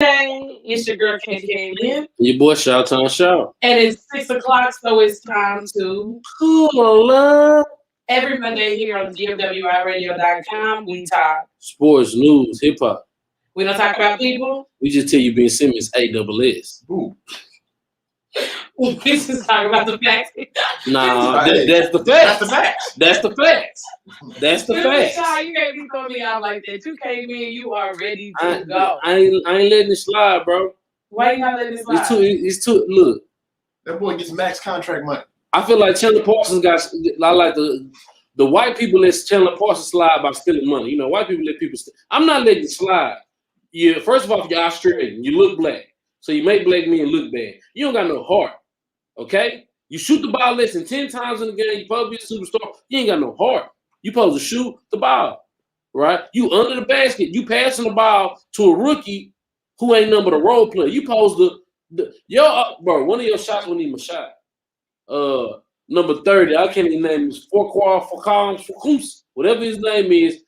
Hey, it's your girl KK Lynn, Your boy Shout Town Shout. and it's 6 o'clock, so it's time to Cool love. every Monday here on GFWIRadio.com. We talk. Sports, news, hip hop. We don't talk about people. We just tell you Ben Simmons ASS. Ooh. We just talk about the facts. Nah, that's the That's the facts. facts. That's the facts. That's the facts. You can't be throwing me out like that. You came in, you are ready to go. I ain't letting it slide, bro. Why you not letting this slide? It's too. Look, That boy gets max contract money. I feel like Chandler Parsons got. I like the white people let Chandler Parsons slide by stealing money. You know, white people let people. I'm not letting it slide. Yeah, first of all, you're Australian. You look black, so you make black men look bad. You don't got no heart. Okay, you shoot the ball less than 10 times in the game. You supposed to be a superstar. You ain't got no heart. You supposed to shoot the ball, right? You under the basket. You passing the ball to a rookie who ain't nothing but a role player. You supposed to, bro. One of your shots wasn't even a shot. Number 30. I can't even name his Foucault, whatever his name is.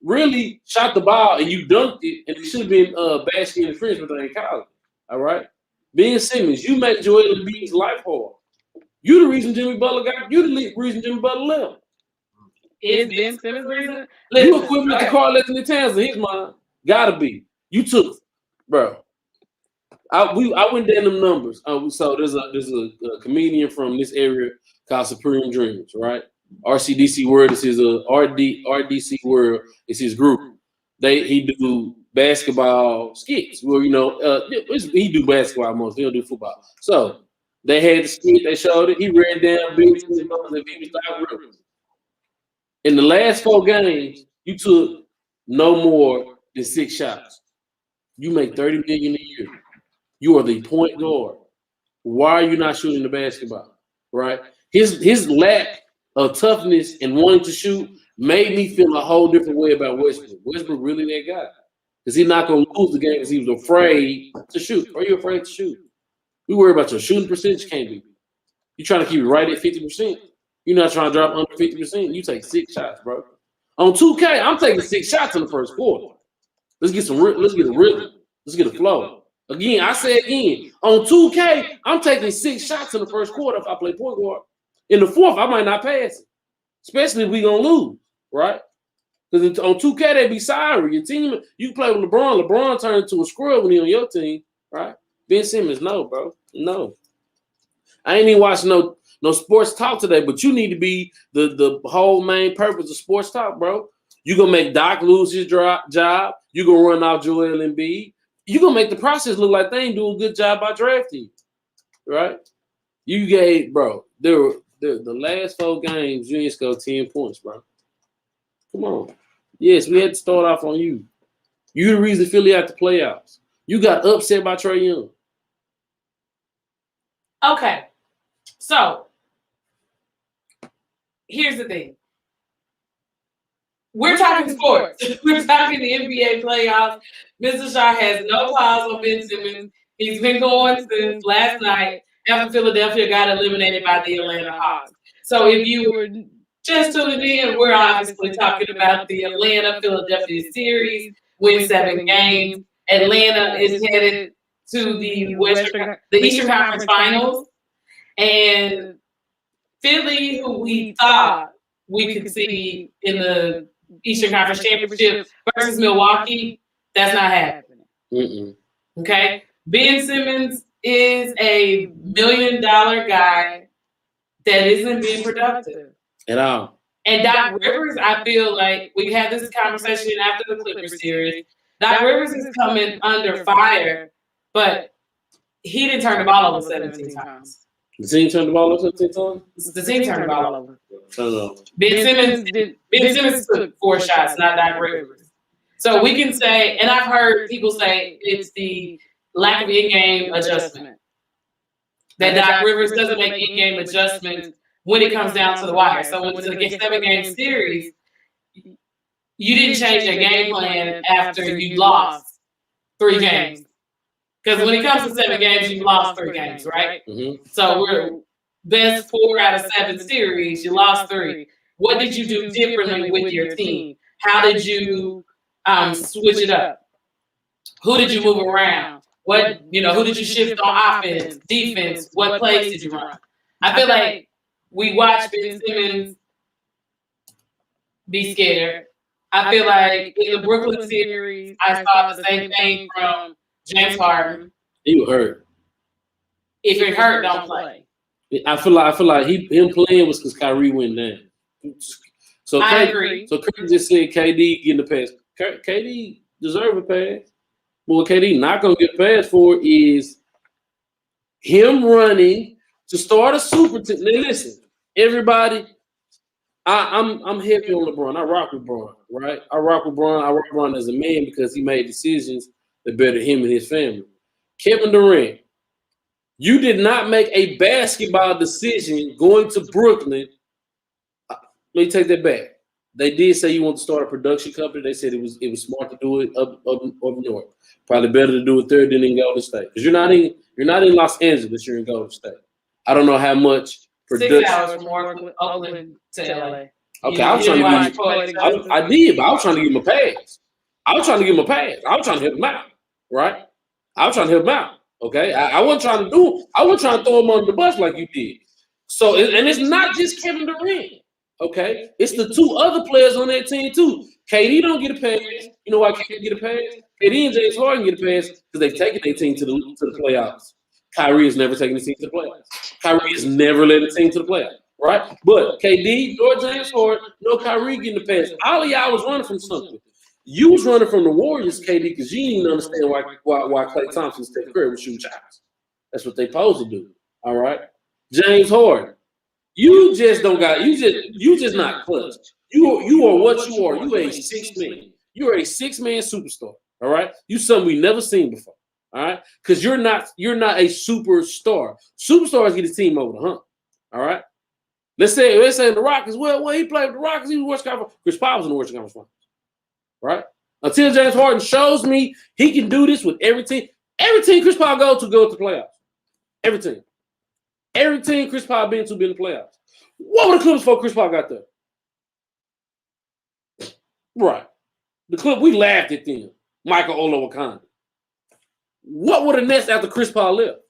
Really shot the ball and you dunked it, and it should have been basket infringement in college. All right. Ben Simmons, you make Joel Embiid's life hard. You the reason Jimmy Butler got. You the reason Jimmy Butler left. Is Ben Simmons reason? You equivalent to Karl Anthony Towns in his mind. Gotta be. You took, bro. I went down them numbers. So there's a comedian from this area called Supreme Dreams, right? RCDC World is his RDC World is his group. He do basketball skits. Well, you know, he do basketball most. He don't do football. So they had the skit. They showed it. He ran down Ben Simmons and he was Doc Rivers. In the last 4 games, you took no more than 6 shots. You make $30 million a year. You are the point guard. Why are you not shooting the basketball? Right? His lack of toughness and wanting to shoot made me feel a whole different way about Westbrook. Westbrook really that guy. Because he's not going to lose the game because he was afraid to shoot. Are you afraid to shoot? We worry about your shooting percentage, can't be. You're trying to keep it right at 50%. You're not trying to drop under 50%. You take 6 shots, bro. On 2K, I'm taking 6 shots in the first quarter. Let's get a rhythm. Let's get a flow. Again, I say again, on 2K, I'm taking 6 shots in the first quarter if I play point guard. In the fourth, I might not pass it, especially if we're going to lose, right? Because on 2K, they be sorry. Your team, you play with LeBron. LeBron turned into a squirrel when he on your team, right? Ben Simmons, no, bro. No. I ain't even watching no sports talk today, but you need to be the whole main purpose of sports talk, bro. You're going to make Doc lose his job. You're going to run off Joel Embiid. You're going to make the process look like they ain't doing a good job by drafting, right? You gave, bro, the last 4 games, you ain't scored 10 points, bro. Come on. Yes, we had to start off on you. You the reason Philly had the playoffs. You got upset by Trae Young. Okay. So, here's the thing. We're talking sports. We're talking the NBA playoffs. Mr. Shaw has no pause on Ben Simmons. He's been going since last night after Philadelphia got eliminated by the Atlanta Hawks. So if you were just tuning in, we're obviously talking about the Atlanta-Philadelphia series, win 7 games. Atlanta is headed to the Eastern Conference Finals. And Philly, who we thought we could see in the Eastern Conference Championship versus Milwaukee, that's not happening. Mm-mm. Okay? Ben Simmons is a $1 million guy that isn't being productive At all. And Doc Rivers, I feel like we had this conversation after the Clippers series. Doc Rivers is coming under fire, but he didn't turn the ball over 17 times. The team turned the ball over 17 times? The team turned the ball over. Turn it over. Ben Simmons took 4 shots, not Doc Rivers. So we can say, and I've heard people say it's the lack of in-game adjustment. That Doc Rivers doesn't make in-game adjustments when it comes down to the wire. So when it's a 7-game series, you didn't change your game plan after you lost 3 games. Because when it comes to 7 games, you lost 3 games, right? Mm-hmm. So we're best 4 out of 7 series, you lost 3. What did you do differently with your team? How did you switch it up? Who did you move around? What, who did you shift on offense, defense? What plays did you run? I feel like we watched Ben Simmons be scared. I feel like in the Brooklyn series, I saw the same thing from James Harden. He was hurt. If you're hurt, don't play. I feel like him playing was because Kyrie went down. So I agree. So Chris just said KD getting the pass. KD deserve a pass. But what KD not gonna get a pass for is him running to start a super team. Now listen, everybody. I'm heavy on LeBron. I rock with LeBron, right? I rock with LeBron as a man because he made decisions that better him and his family. Kevin Durant, you did not make a basketball decision going to Brooklyn. Let me take that back. They did say you want to start a production company. They said it was smart to do it up north. Probably better to do it there than in Golden State because you're not in Los Angeles. You're in Golden State. I don't know how much production. 6 hours from Oakland to LA. Okay, I was trying to give him. I did, but I was trying to give him a pass. I was trying to help him out, right? I was trying to help him out. Okay, I wasn't trying to throw him under the bus like you did. So, and it's not just Kevin Durant. Okay, it's the two other players on that team too. KD don't get a pass. You know why KD get a pass? KD and James Harden get a pass because they've taken their team to the playoffs. Kyrie has never taken the team to the playoffs. Kyrie has never led a team to the playoffs, right? But KD nor James Harden, no Kyrie getting the pass. All of y'all was running from something. You was running from the Warriors, KD, because you didn't understand why Klay Thompson Steph Curry was shooting shots. That's what they supposed to do. All right, James Harden. You just don't got you just not clutch. You are what you are. You are a 6-man. You are a 6-man superstar. All right. You something we never seen before. All right. Because you're not a superstar. Superstars get his team over the hump. All right. Let's say in the Rockets. Well, he played with the Rockets. He was Western Conference. Chris Paul was in the Western Conference Finals. Right. Until James Harden shows me he can do this with every team. Every team Chris Paul go to the playoffs. Every team. Every team Chris Paul been in the playoffs. What were the Clippers before Chris Paul got there? Right. The Clippers, we laughed at them. Michael Olowokandi. What were the Nets after Chris Paul left?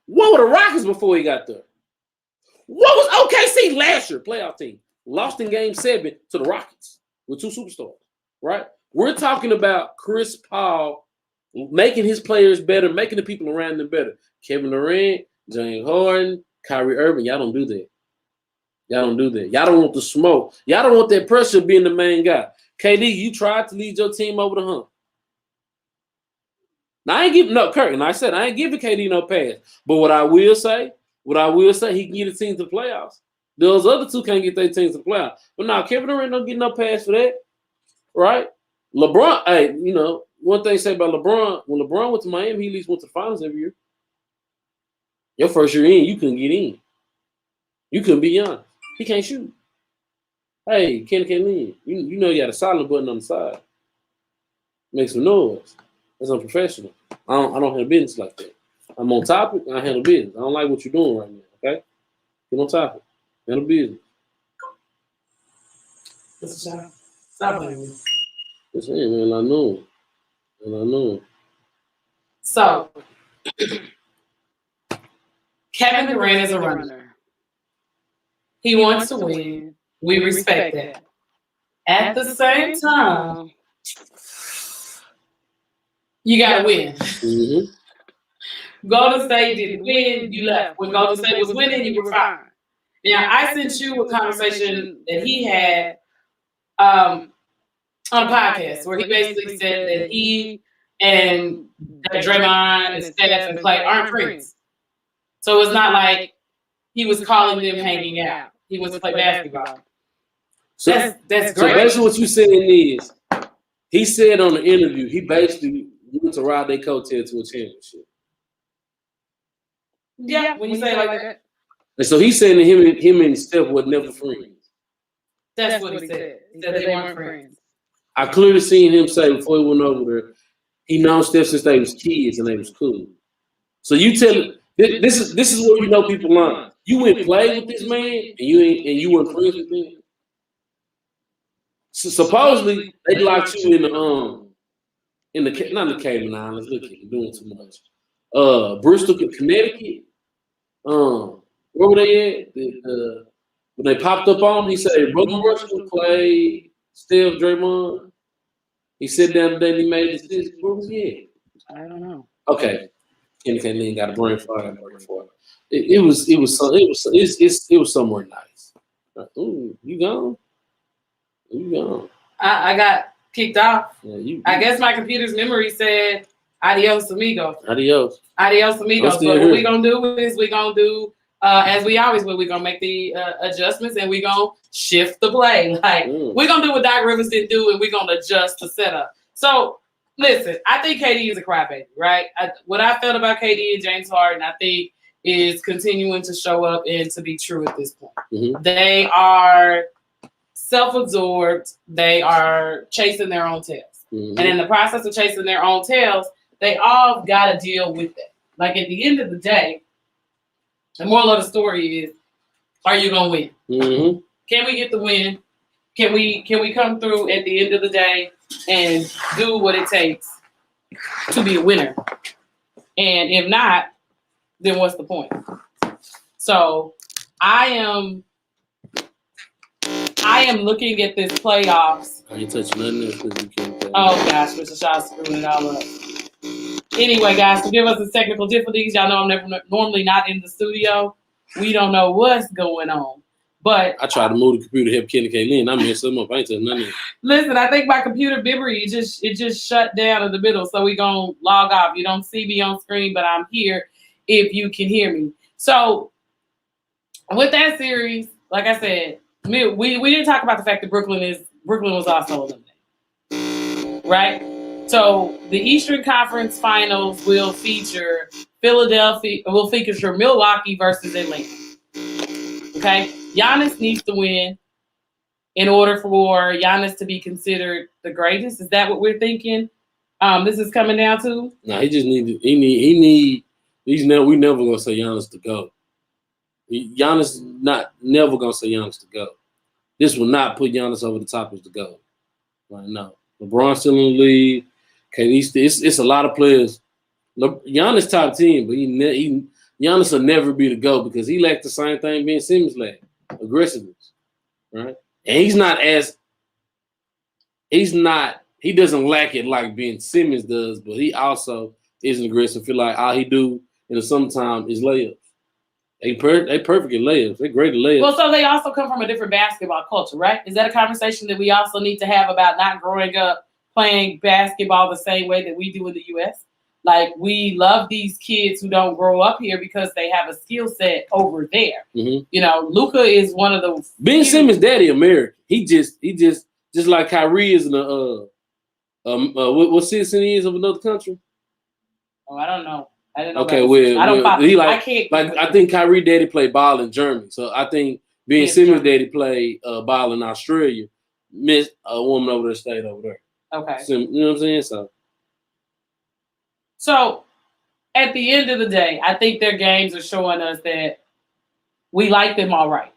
What were the Rockets before he got there? What was OKC last year? Playoff team. Lost in Game 7 to the Rockets with 2 superstars. Right? We're talking about Chris Paul making his players better, making the people around them better. Kevin Durant, James Harden, Kyrie Irving, y'all don't do that. Y'all don't do that. Y'all don't want the smoke. Y'all don't want that pressure of being the main guy. KD, you tried to lead your team over the hump. Now, I ain't giving KD no pass. But what I will say, he can get his team to the playoffs. Those other two can't get their teams to the playoffs. But now, Kevin Durant don't get no pass for that. Right? LeBron, hey, one thing to say about LeBron, when LeBron went to Miami, he at least went to the finals every year. Your first year in, you couldn't get in. You couldn't be young. He can't shoot. Hey, Ken Lin, you know you got a silent button on the side. Make some noise. That's unprofessional. I don't handle business like that. I'm on topic, I handle business. I don't like what you're doing right now, okay? Get on topic. Handle business. Stop blaming me. Just saying, man, I know. So, Kevin Durant is a runner. He wants to win. We respect that. At the same time, you got to win. Mm-hmm. Golden State didn't win, you left. When Golden State was winning, you were fine. Now, I sent you a conversation that he had on a podcast where he basically said that he and Draymond and Steph and Klay aren't friends. So it's not like he was calling them hanging out. He wants to play basketball. So that's great. So basically what you're saying is, he said on the interview, he basically went to ride their coattail to a championship. Yeah, when you say it like that. And so he's saying that him and Steph were never friends. That's what he said. He said they weren't friends. I clearly seen him say before he went over there, he known Steph since they was kids and they was cool. So you tell him, this is where you know people lying. You went play with this man and you weren't friends with him. So supposedly they locked you in the in the not in the Cayman Islands. Look, you're doing too much. Bristol, Connecticut. Where were they at? When they popped up on him, he said, Brooklyn Russell play Steph Draymond. He sat down today and he made his decision. Where was he at? I don't know. Okay. Kenny Kaylin got a brain fire. It was somewhere nice. Ooh, you gone? You gone? I got kicked off. Yeah, I guess my computer's memory said adios amigos. Adios. Adios amigos. still But here. what we're gonna do is we're gonna do as we always will. We're gonna make the adjustments and we're gonna shift the play. Like we're gonna do what Doc Rivers didn't do, and we're gonna adjust the setup. So listen, I think KD is a crybaby, right? What I felt about KD and James Harden, I think, is continuing to show up and to be true at this point. Mm-hmm. They are self-absorbed. They are chasing their own tails. Mm-hmm. And in the process of chasing their own tails, they all got to deal with it. Like at the end of the day, the moral of the story is, are you going to win? Mm-hmm. Can we get the win? Can we come through at the end of the day and do what it takes to be a winner? And if not, then what's the point? So I am looking at this playoffs. I ain't touching nothing else because you can't. Oh gosh, Mr. Shaw's screwing it all up. Anyway, guys, forgive us the technical difficulties. Y'all know I'm normally not in the studio. We don't know what's going on. But I tried to move the computer to help Kenny Kaylin. I messed him up. I ain't touching nothing else. listen, I think my computer memory it just shut down in the middle. So we gonna log off. You don't see me on screen, but I'm here if you can hear me. So with that series, like I said, we didn't talk about the fact that Brooklyn was also eliminated, right? So the Eastern Conference Finals will feature Milwaukee versus Atlanta. Okay, Giannis needs to win in order for Giannis to be considered the greatest. Is that what we're thinking? This is coming down to? No, he just we never gonna say Giannis to go. Giannis never gonna say Giannis to go. This will not put Giannis over the top as the go. Right now, LeBron's still in the league. KD, it's a lot of players. Giannis top 10, but Giannis will never be the go because he lacked the same thing Ben Simmons lacked, aggressiveness, right? And he doesn't lack it like Ben Simmons does, but he also isn't aggressive. Feel like all he do in the summertime is layups. They perfect at layups. They're great at layups. Well, so they also come from a different basketball culture, right? Is that a conversation that we also need to have about not growing up playing basketball the same way that we do in the U.S.? Like, we love these kids who don't grow up here because they have a skill set over there. Mm-hmm. You know, Luka is one of the Ben Simmons' daddy American. He just like Kyrie is in what citizen he is of another country? Oh, I don't know. I didn't know. Okay, I can't. Like I think Kyrie daddy played ball in Germany, so I think Ben Simmons' daddy played ball in Australia. Miss a woman over there stayed over there. Okay, So, you know what I'm saying? So at the end of the day, I think their games are showing us that we like them all right.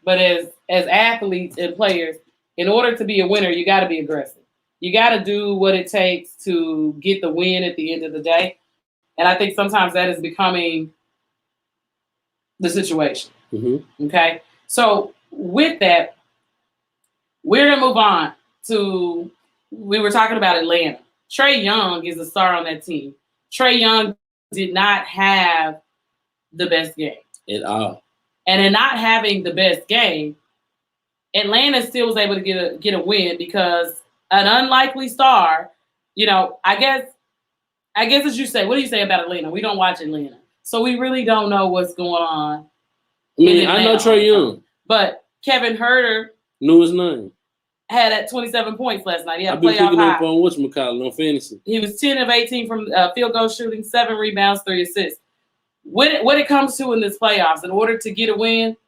But as athletes and players, in order to be a winner, you got to be aggressive. You got to do what it takes to get the win at the end of the day. And I think sometimes that is becoming the situation. Mm-hmm. Okay. So with that, we're going to move on to, we were talking about Atlanta. Trae Young is a star on that team. Trae Young did not have the best game at all. And in not having the best game, Atlanta still was able to get a win because an unlikely star, you know, I guess as you say, what do you say about Atlanta? We don't watch Atlanta. So we really don't know what's going on. I mean, I know Trae Young. But Kevin Huerter knew his name. Had at 27 points last night. He had I've been picking high. up on whatchamacallit on fantasy. He was 10 of 18 from field goal shooting, 7 rebounds, 3 assists. What it comes to in this playoffs, in order to get a win,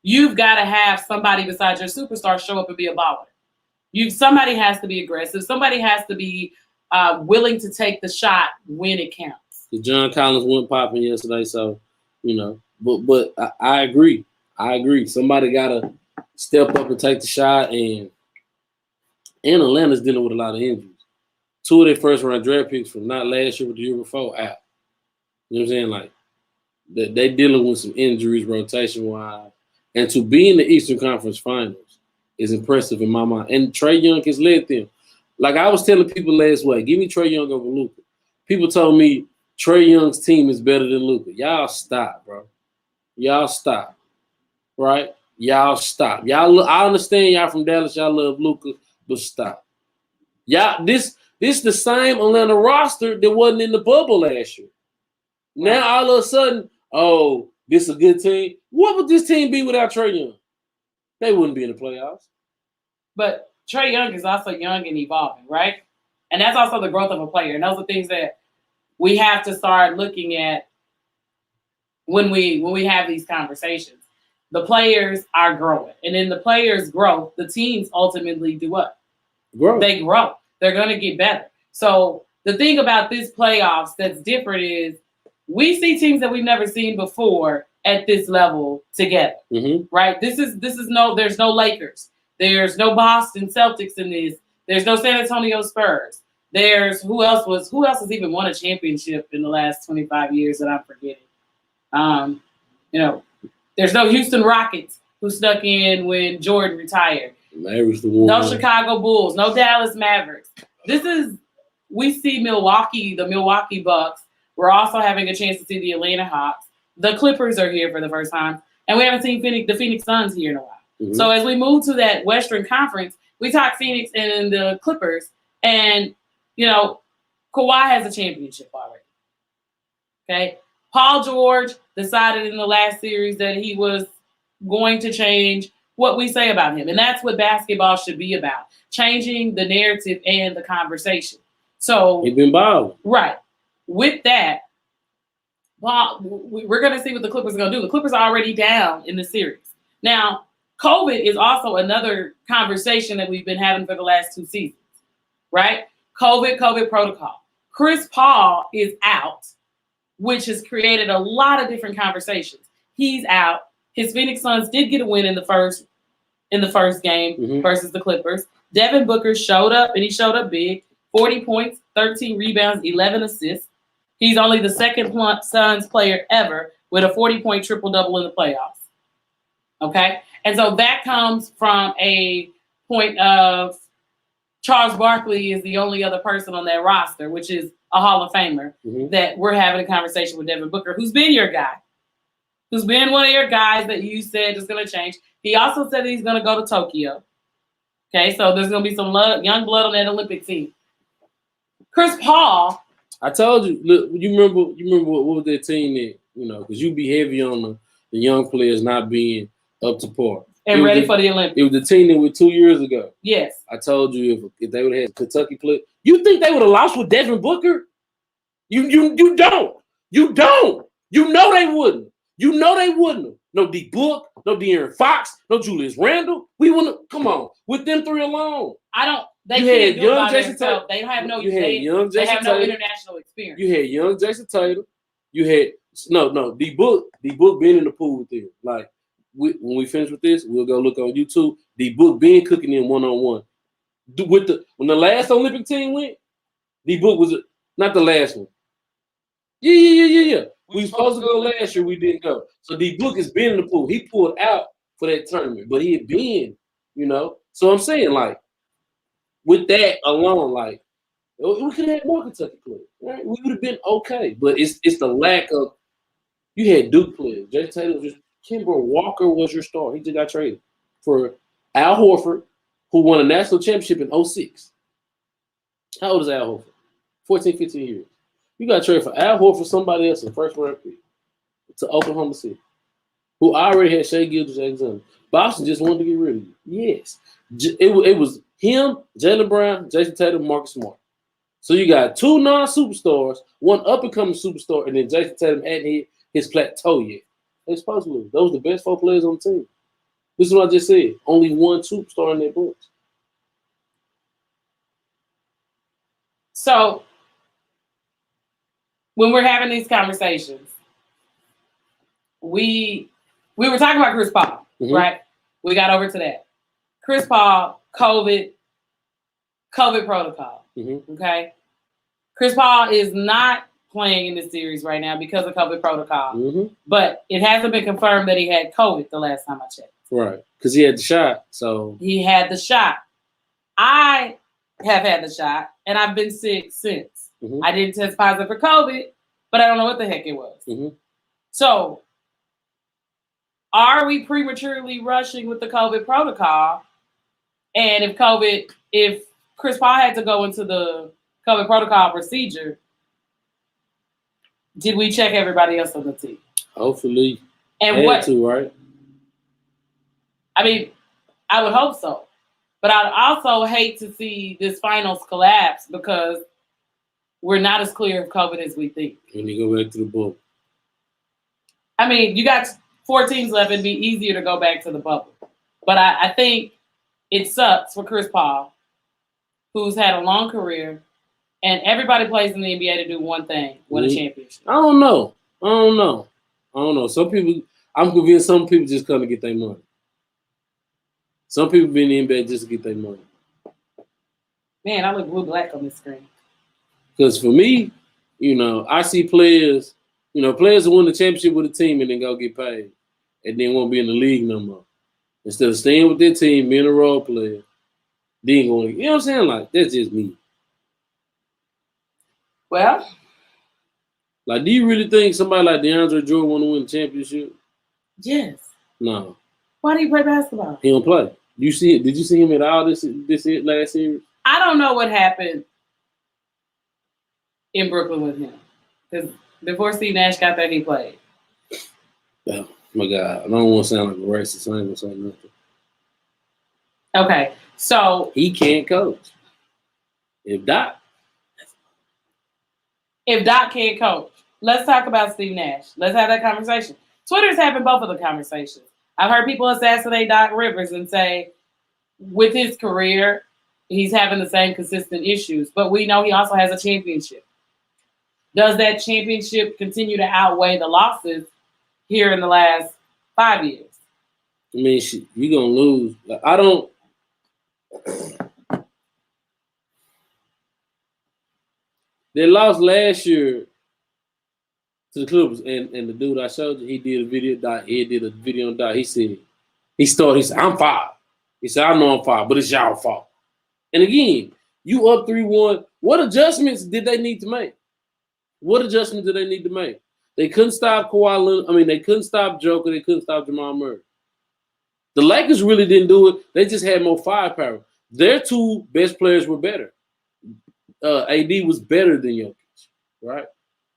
you've got to have somebody besides your superstar show up and be a baller. Somebody has to be aggressive. Somebody has to be willing to take the shot when it counts. The John Collins went popping yesterday, so you know. But I agree. Somebody got to step up and take the shot, and Atlanta's dealing with a lot of injuries. 2 of their first round draft picks from not last year but the year before out. You know what I'm saying? Like they dealing with some injuries rotation wise, and to be in the Eastern Conference Finals is impressive in my mind. And Trae Young has led them. Like I was telling people last week, give me Trae Young over Luka. People told me Trae Young's team is better than Luka. Y'all stop, bro. Y'all stop. Right? Y'all stop. I understand y'all from Dallas, y'all love Luka, but stop. Y'all, this the same Atlanta roster that wasn't in the bubble last year. Now all of a sudden, oh, this is a good team. What would this team be without Trae Young? They wouldn't be in the playoffs. But Trae Young is also young and evolving, right? And that's also the growth of a player. And those are things that we have to start looking at when we have these conversations. The players are growing. And in the players' growth, the teams ultimately do what? Grow. They grow. They're going to get better. So the thing about this playoffs that's different is we see teams that we've never seen before at this level together, right? There's no Lakers. There's no Boston Celtics in this. There's no San Antonio Spurs. There's who else has even won a championship in the last 25 years that I'm forgetting. There's no Houston Rockets who snuck in when Jordan retired. Mavericks the one. No Chicago Bulls. No Dallas Mavericks. We see Milwaukee, the Milwaukee Bucks. We're also having a chance to see the Atlanta Hawks. The Clippers are here for the first time. And we haven't seen the Phoenix Suns here in a while. Mm-hmm. So as we move to that Western Conference, we talk Phoenix and the Clippers. And, Kawhi has a championship already. Okay? Paul George decided in the last series that he was going to change what we say about him. And that's what basketball should be about. Changing the narrative and the conversation. So he's been balling. Right. With that, we're going to see what the Clippers are going to do. The Clippers are already down in the series. Now, COVID is also another conversation that we've been having for the last 2 seasons, right? COVID protocol. Chris Paul is out, which has created a lot of different conversations. He's out. His Phoenix Suns did get a win in the first game versus the Clippers. Devin Booker showed up, and he showed up big. 40 points, 13 rebounds, 11 assists. He's only the second Suns player ever with a 40-point triple-double in the playoffs. Okay? And so that comes from a point of Charles Barkley is the only other person on that roster, which is a Hall of Famer, that we're having a conversation with Devin Booker, who's been your guy, who's been one of your guys that you said is going to change. He also said that he's going to go to Tokyo. Okay, so there's going to be some young blood on that Olympic team. Chris Paul. I told you, look, you remember what was that team that, because you be heavy on the young players not being up to par. And ready for the Olympics. It was the team that went 2 years ago. Yes. I told you if they would have had Kentucky play, you think they would have lost with Devin Booker? You don't. You don't. You know they wouldn't. You know they wouldn't. No D Book, no De'Aaron Fox, no Julius Randle. We wouldn't. Come on, with them 3 alone. They can't do it by themselves. They have no. They have no international experience. You had young Jason Tatum. You had no D Book. D Book been in the pool with them. Like when we finish with this, we'll go look on YouTube. D Book been cooking in 1-on-1. When the last Olympic team went, D Book was not the last one. Yeah. We were supposed to go last year. We didn't go. So D Book has been in the pool. He pulled out for that tournament, but he had been, So I'm saying, like, with that alone, like, we could have had more Kentucky players, right? We would have been okay. But it's the lack of. You had Duke players. Jason Tatum Kemba Walker was your star. He just got traded for Al Horford, who won a national championship in 2006. How old is Al Horford? 14, 15 years. You got traded for Al Horford, somebody else, in the first round pick to Oklahoma City, who already had Shai Gilgeous-Alexander. Boston just wanted to get rid of you. Yes. It was him, Jaylen Brown, Jason Tatum, Marcus Smart. So you got 2 non-superstars, 1 up-and-coming superstar, and then Jason Tatum hadn't hit his plateau yet. They're supposed to lose. Those are the best 4 players on the team. This is what I just said. Only 1 superstar in their books. So when we're having these conversations, we were talking about Chris Paul, right? We got over to that. Chris Paul, COVID protocol, okay? Chris Paul is not playing in this series right now because of COVID protocol. Mm-hmm. But it hasn't been confirmed that he had COVID the last time I checked. Right. Because he had the shot. So he had the shot. I have had the shot, and I've been sick since. Mm-hmm. I didn't test positive for COVID, but I don't know what the heck it was. Mm-hmm. So, are we prematurely rushing with the COVID protocol? And if Chris Paul had to go into the COVID protocol procedure, did we check everybody else on the team? Hopefully. And had what? to, right? I mean, I would hope so. But I'd also hate to see this finals collapse because we're not as clear of COVID as we think. When you go back to the bubble. I mean, you got 4 teams left. It'd be easier to go back to the bubble. But I think it sucks for Chris Paul, who's had a long career, and everybody plays in the NBA to do one thing, win a championship. I don't know. Some people, I'm convinced some people just come to get their money. Some people be in the NBA just to get their money. Man, I look blue-black on this screen. Because for me, I see players who win the championship with a team and then go get paid and then won't be in the league no more. Instead of staying with their team, being a role player, then going, you know what I'm saying? Like, that's just me. Well, like, do you really think somebody like DeAndre Jordan want to win the championship? Yes. No. Why do you play basketball? He don't play. Did you see him at all this last series? I don't know what happened in Brooklyn with him. Because before Steve Nash got there, he played. Oh, my God. I don't want to sound like a racist. I ain't going to say nothing. Okay. So he can't coach. If Doc can't coach, let's talk about Steve Nash. Let's have that conversation. Twitter's having both of the conversations. I've heard people assassinate Doc Rivers and say, with his career, he's having the same consistent issues. But we know he also has a championship. Does that championship continue to outweigh the losses here in the last 5 years? I mean, you're going to lose. I don't. They lost last year to the Clippers, and the dude I showed you, he did a video on Doc. He said, I'm fired. He said, I know I'm fired, but it's y'all fault. And again, you up 3-1. What adjustments did they need to make? They couldn't stop Kawhi Leonard. I mean, they couldn't stop Joker. They couldn't stop Jamal Murray. The Lakers really didn't do it. They just had more firepower. Their 2 best players were better. AD was better than Jokic, right?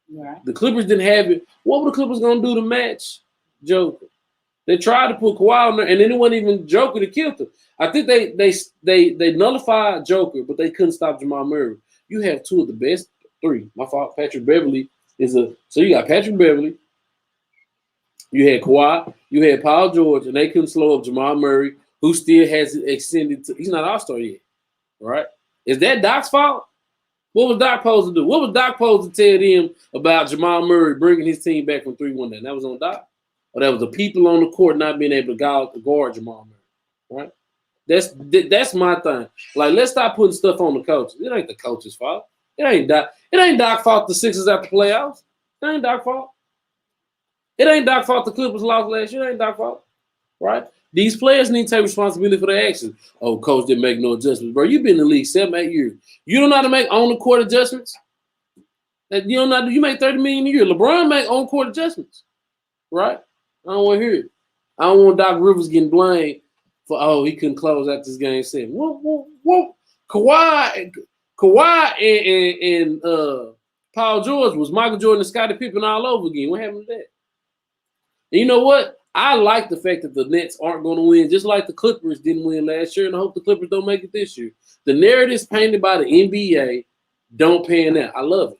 Right. The Clippers didn't have it. What were the Clippers going to do to match Joker? They tried to put Kawhi on there, and then it wasn't even Joker that killed him. I think they nullified Joker, but they couldn't stop Jamal Murray. You have 2 of the best 3. My fault. Patrick Beverly so you got Patrick Beverly. You had Kawhi. You had Paul George, and they couldn't slow up Jamal Murray, who still has extended. He's not All-Star yet, right? Is that Doc's fault? What was Doc supposed to do? What was Doc supposed to tell them about Jamal Murray bringing his team back from 3-1 down? That was on Doc? Or that was the people on the court not being able to guard Jamal Murray, right? That's my thing. Like, let's stop putting stuff on the coaches. It ain't the coach's fault. It ain't Doc's fault the Sixers after playoffs. It ain't Doc's fault. It ain't Doc's fault the Clippers lost last year. It ain't Doc's fault, right? These players need to take responsibility for their actions. Oh, coach didn't make no adjustments. Bro, you've been in the league 7-8 years. You don't know how to make on-the-court adjustments? You don't know how to, you make $30 million a year. LeBron make on-court adjustments, right? I don't want to hear it. I don't want Doc Rivers getting blamed for, he couldn't close out this game 7. Whoop. Kawhi and Paul George was Michael Jordan and Scottie Pippen all over again. What happened to that? And you know what? I like the fact that the Nets aren't going to win, just like the Clippers didn't win last year, and I hope the Clippers don't make it this year. The narratives painted by the NBA don't pan out. I love it.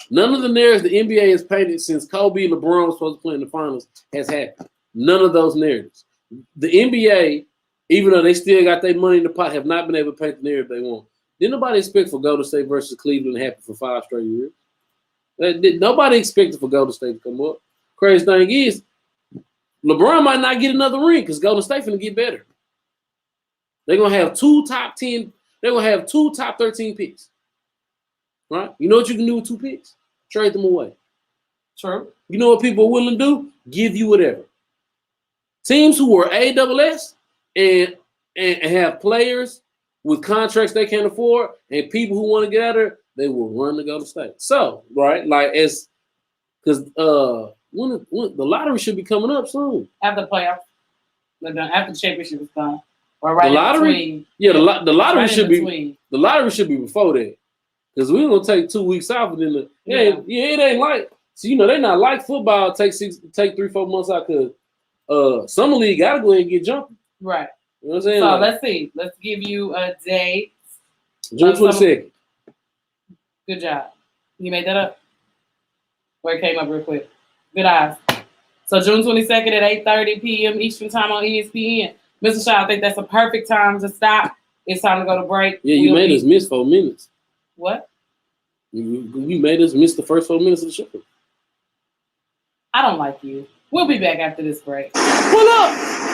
None of the narratives the NBA has painted since Kobe and LeBron was supposed to play in the finals has happened. None of those narratives. The NBA, even though they still got their money in the pot, have not been able to paint the narrative they want. Didn't nobody expect for Golden State versus Cleveland to happen for 5 straight years? Nobody expected for Golden State to come up. Crazy thing is, LeBron might not get another ring because Golden State finna get better. They're gonna have 2 top 10. They're gonna have 2 top 13 picks. right? You know what you can do with 2 picks? Trade them away. True. You know what people are willing to do? Give you whatever. Teams who are AWS and have players with contracts they can't afford and people who want to get out there, they will run to go to state. So, right, like because when the lottery should be coming up soon. After the playoffs, after the championship is done, or right The lottery? in between. Yeah, the lottery Right should in be between. the lottery should be before that. Because we're gonna take 2 weeks off and then it ain't like so they not like football, take 3-4 months out because summer league gotta go ahead and get jumping. Right. You know what I'm saying? So Like, let's see. Let's give you a date. June 22nd. Good job. You made that up? Or it came up real quick. Good eyes. So June 22nd at 8:30 p.m. Eastern time on ESPN. Mr. Shaw, I think that's a perfect time to stop. It's time to go to break. Yeah, you made us miss 4 minutes. What? You made us miss the first 4 minutes of the show. I don't like you. We'll be back after this break. Pull up!